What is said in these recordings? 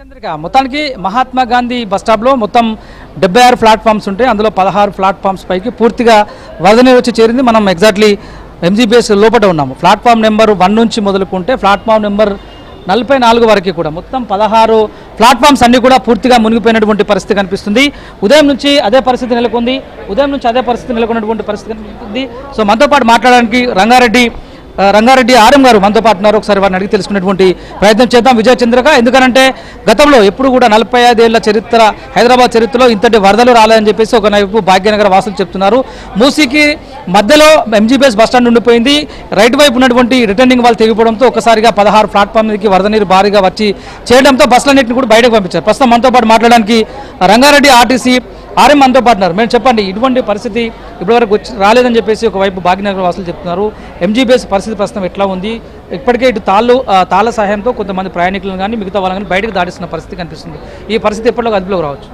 మొత్తానికి మహాత్మా గాంధీ బస్ స్టాప్లో మొత్తం 76 ప్లాట్ఫామ్స్ ఉంటాయి. అందులో 16 ప్లాట్ఫామ్స్ పైకి పూర్తిగా వరద నీరు వచ్చి చేరింది. మనం ఎగ్జాక్ట్లీ ఎంజీబీఎస్ లోపల ఉన్నాము. ప్లాట్ఫామ్ నెంబర్ 1 నుంచి మొదలుకుంటే ప్లాట్ఫామ్ నెంబర్ 44 వరకు కూడా మొత్తం 16 ప్లాట్ఫామ్స్ అన్నీ కూడా పూర్తిగా మునిగిపోయినటువంటి పరిస్థితి కనిపిస్తుంది. ఉదయం నుంచి అదే పరిస్థితి నెలకొన్నటువంటి పరిస్థితి కనిపిస్తుంది. సో మనతో పాటు మాట్లాడడానికి రంగారెడ్డి ఆర్ఎం గారు మనతో పాటు ఉన్నారు. ఒకసారి వారిని అడిగి తెలుసుకునేటువంటి ప్రయత్నం చేద్దాం. విజయచంద్రక, ఎందుకంటే గతంలో ఎప్పుడు కూడా 45 ఏళ్ల చరిత్ర హైదరాబాద్ చరిత్రలో ఇంతటి వరదలు రాలేదని చెప్పేసి ఒకవైపు భాగ్యనగర వాసులు చెప్తున్నారు. మూసీకి మధ్యలో ఎంజీబీఎస్ బస్టాండ్ ఉండిపోయింది. రైట్ వైపు ఉన్నటువంటి రిటర్నింగ్ వాళ్ళు తెగిపోవడంతో ఒకసారిగా 16 ప్లాట్ఫామ్ మీదకి వరద నీరు భారీగా వచ్చి చేయడంతో బస్సులన్నింటినీ కూడా బయటకు పంపించారు. ప్రస్తుతం మనతో పాటు మాట్లాడడానికి రంగారెడ్డి ఆర్టీసీ ఆర్ఎం మనతో పాటున్నారు. మేము చెప్పండి, ఇటువంటి పరిస్థితి ఇప్పటివరకు రాలేదని చెప్పేసి ఒకవైపు భాగ్యనగర్ వాసులు చెప్తున్నారు. ఎంజీబీఎస్ పరిస్థితి ప్రస్తుతం ఎట్లా ఉంది? ఇప్పటికే ఇటు తాళ్ళ సహాయంతో కొంతమంది ప్రయాణికులను కానీ మిగతా వాళ్ళని కానీ బయటకు దాడిస్తున్న పరిస్థితి కనిపిస్తుంది. ఈ పరిస్థితి ఎప్పటిలో అదుపులోకి రావచ్చు?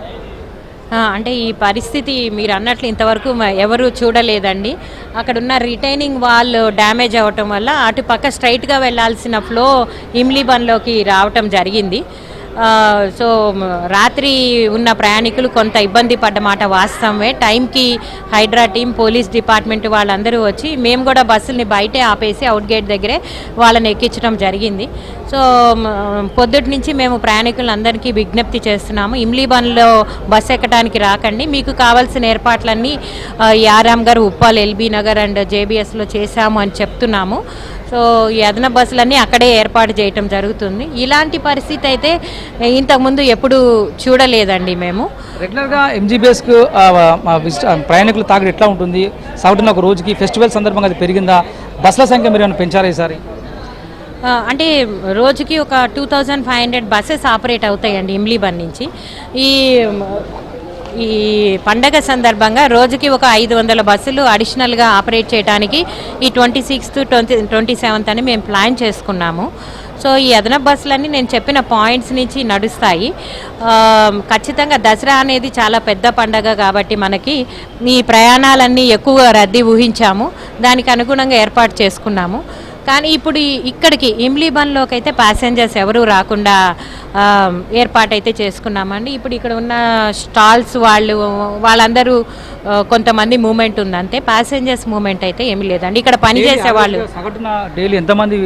అంటే ఈ పరిస్థితి మీరు అన్నట్లు ఇంతవరకు ఎవరు చూడలేదండి. అక్కడ ఉన్న రిటైనింగ్ వాల్ డ్యామేజ్ అవ్వటం వల్ల అటు పక్క స్ట్రైట్గా వెళ్లాల్సిన ఫ్లో ఇమ్లీబన్లోకి రావటం జరిగింది. సో రాత్రి ఉన్న ప్రయాణికులు కొంత ఇబ్బంది పడ్డమాట వాస్తవమే. టైంకి హైడ్రా టీం, పోలీస్ డిపార్ట్మెంట్ వాళ్ళందరూ వచ్చి మేము కూడా బస్సుల్ని బయటే ఆపేసి అవుట్ గేట్ దగ్గరే వాళ్ళని ఎక్కించడం జరిగింది. సో పొద్దుటి నుంచి మేము ప్రయాణికులందరికీ విజ్ఞప్తి చేస్తున్నాము, ఇమ్లీబన్లో బస్సు ఎక్కడానికి రాకండి, మీకు కావాల్సిన ఏర్పాట్లన్నీ ఆర్ఎం గారు ఉప్పాల్, ఎల్బీ నగర్ అండ్ జేబీఎస్లో చేశాము అని చెప్తున్నాము. సో ఈ అదన బస్సులన్నీ అక్కడే ఏర్పాటు చేయటం జరుగుతుంది. ఇలాంటి పరిస్థితి అయితే ఇంతకుముందు ఎప్పుడు చూడలేదండి. మేము రెగ్యులర్గా ఎంజీబీఎస్కు ప్రయాణికుల తాకిడి ఎట్లా ఉంటుంది? సగటున ఒక రోజుకి ఫెస్టివల్ సందర్భంగా అది పెరిగిందా? బస్సుల సంఖ్య మీరు ఏమైనా పెంచారా ఈసారి? అంటే రోజుకి ఒక 2500 బస్సెస్ ఆపరేట్ అవుతాయండి ఇమ్లీబన్ నుంచి. ఈ పండగ సందర్భంగా రోజుకి ఒక 500 బస్సులు అడిషనల్గా ఆపరేట్ చేయడానికి ఈ 26th, 27th అని మేము ప్లాన్ చేసుకున్నాము. సో ఈ అదనపు బస్సులన్నీ నేను చెప్పిన పాయింట్స్ నుంచి నడుస్తాయి. ఖచ్చితంగా దసరా అనేది చాలా పెద్ద పండగ కాబట్టి మనకి ఈ ప్రయాణాలన్నీ ఎక్కువ రద్దీ ఊహించాము, దానికి అనుగుణంగా ఏర్పాటు చేసుకున్నాము. కానీ ఇప్పుడు ఇక్కడికి ఇమ్లీబన్లోకి అయితే ప్యాసింజర్స్ ఎవరూ రాకుండా ఏర్పాటైతే చేసుకున్నామండి. ఇప్పుడు ఇక్కడ ఉన్న స్టాల్స్ వాళ్ళందరూ కొంతమంది మూమెంట్ ఉంది, అంతే. ప్యాసింజర్స్ మూమెంట్ అయితే ఏమీ లేదండి. ఇక్కడ పనిచేసే వాళ్ళు డైలీ ఎంతమంది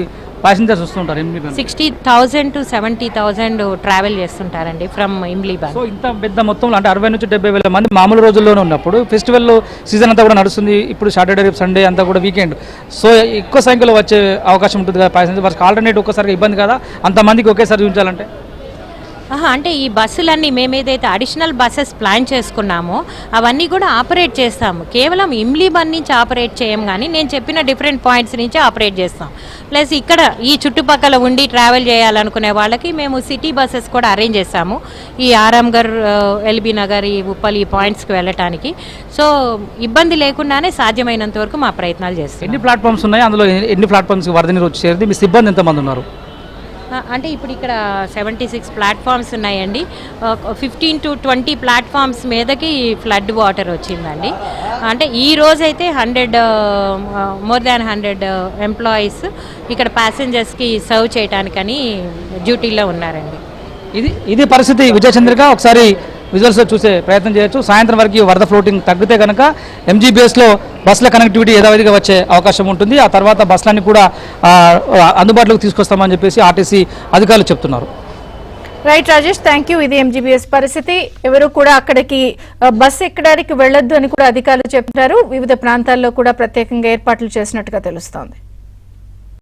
ప్యాసింజర్స్ వస్తుంటారు? 60,000 to 70,000 ట్రావెల్ చేస్తుంటారండి ఫ్రమ్ ఇమ్లీబన్. సో ఇంత పెద్ద మొత్తంలో అంటే 60 నుంచి 70,000 మంది మామూలు రోజుల్లోనే ఉన్నప్పుడు ఫెస్టివల్ సీజన్ అంతా కూడా నడుస్తుంది. ఇప్పుడు సాటర్డే, రేపు సండే అంతా కూడా వీకెండ్. సో ఎక్కువ సంఖ్యలో వచ్చే అవకాశం ఉంటుంది కదా ప్యాసింజర్. వారికి ఆల్టర్నేట్ ఒక్కసారిగా ఇబ్బంది కదా అంతమందికి ఒకేసారి చూపించాలంటే? అంటే ఈ బస్సులన్నీ మేము ఏదైతే అడిషనల్ బస్సెస్ ప్లాన్ చేసుకున్నామో అవన్నీ కూడా ఆపరేట్ చేస్తాము. కేవలం ఇమ్లీబన్ నుంచి ఆపరేట్ చేయం, కానీ నేను చెప్పిన డిఫరెంట్ పాయింట్స్ నుంచి ఆపరేట్ చేస్తాం. ప్లస్ ఇక్కడ ఈ చుట్టుపక్కల ఉండి ట్రావెల్ చేయాలనుకునే వాళ్ళకి మేము సిటీ బస్సెస్ కూడా అరేంజ్ చేస్తాము, ఈ ఆర్ఎం గారు, ఎల్బీ నగర్, ఈ ఉప్పల్, ఈ పాయింట్స్కి వెళ్ళటానికి. సో ఇబ్బంది లేకుండానే సాధ్యమైనంత వరకు మా ప్రయత్నాలు చేస్తాం. ఎన్ని ప్లాట్ఫామ్స్ ఉన్నాయి? అందులో ఎన్ని ప్లాట్ఫామ్స్కి వరద నీరు వచ్చి చేరింది? మీ సిబ్బంది ఎంతమంది ఉన్నారు? అంటే ఇప్పుడు ఇక్కడ 76 ప్లాట్ఫామ్స్ ఉన్నాయండి. 15 to 20 ప్లాట్ఫామ్స్ మీదకి ఫ్లడ్ వాటర్ వచ్చిందండి. అంటే ఈ రోజైతే 100 మోర్ దాన్ 100 ఎంప్లాయీస్ ఇక్కడ ప్యాసింజర్స్కి సర్వ్ చేయడానికని డ్యూటీలో ఉన్నారండి. ఇది పరిస్థితి. విజయచంద్రిక, ఒకసారి విజువల్స్లో చూసే ప్రయత్నం చేయొచ్చు. సాయంత్రం వరకు వరద ఫ్లోటింగ్ తగ్గితే కనుక ఎంజీబీఎస్లో బస్సుల కనెక్టివిటీ యథావిధిగా వచ్చే అవకాశం ఉంటుంది. ఆ తర్వాత బస్సులన్నీ కూడా అందుబాటులోకి తీసుకొస్తామని చెప్పేసి ఆర్టీసీ అధికారులు చెప్తున్నారు. Right Rajesh, thank you. ఇది ఎంజీబీఎస్ పరిస్థితి. ఎవరు కూడా అక్కడికి బస్సు ఎక్కడానికి వెళ్లొద్దు అని కూడా అధికారులు చెప్తున్నారు. వివిధ ప్రాంతాల్లో కూడా ప్రత్యేకంగా ఏర్పాట్లు చేసినట్టుగా తెలుస్తోంది.